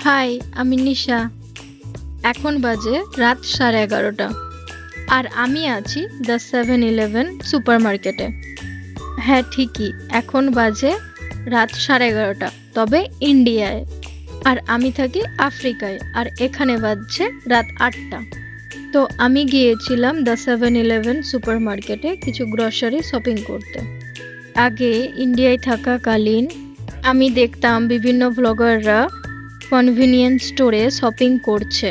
High, আমি নিশা। এখন বাজে রাত 11:30 আর আমি আছি দ্য 7-Eleven সুপারমার্কেটে। হ্যাঁ, ঠিকই, এখন বাজে রাত 11:30, তবে ইন্ডিয়ায়। আর আমি থাকি আফ্রিকায়, আর এখানে বাজছে রাত 8টা। তো আমি গিয়েছিলাম দ্য 7-Eleven সুপারমার্কেটে কিছু গ্রসারি শপিং করতে। আগে ইন্ডিয়ায় থাকাকালীন আমি দেখতাম বিভিন্ন ভ্লগাররা কনভিনিয়েন্স স্টোরে শপিং করছে,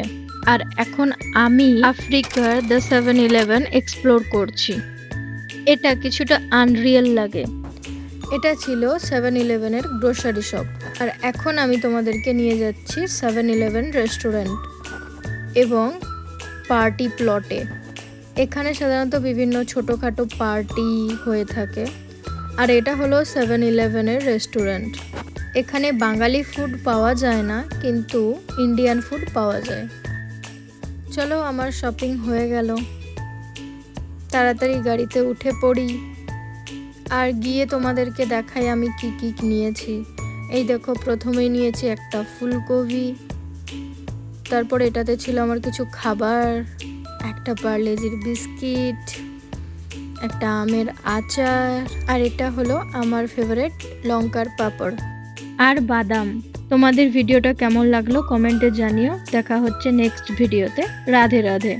আর এখন আমি আফ্রিকার দ্য 7-Eleven এক্সপ্লোর করছি। এটা কিছুটা আনরিয়েল লাগে। এটা ছিল 7-Eleven-এর গ্রোসারি শপ, আর এখন আমি তোমাদেরকে নিয়ে যাচ্ছি 7-Eleven রেস্টুরেন্ট এবং পার্টি প্লটে। এখানে সাধারণত বিভিন্ন ছোটোখাটো পার্টি হয়ে থাকে, আর এটা হলো 7-Eleven-এর রেস্টুরেন্ট। এখানে বাঙালি ফুড পাওয়া যায় না, কিন্তু ইন্ডিয়ান ফুড পাওয়া যায়। চলো, আমার শপিং হয়ে গেল, তাড়াতাড়ি গাড়িতে উঠে পড়ি আর গিয়ে তোমাদেরকে দেখাই আমি কি কি নিয়েছি। এই দেখো, প্রথমেই নিয়েছি একটা ফুলকপি, তারপর এটাতে ছিল আমার কিছু খাবার, একটা পার্লেজির বিস্কিট, একটা আমের আচার, আর এটা হলো আমার ফেভারিট লঙ্কার পাঁপড় আর বাদাম। তোমাদের ভিডিওটা কেমন লাগলো কমেন্টে জানিও। দেখা হচ্ছে নেক্সট ভিডিওতে। রাধে রাধে।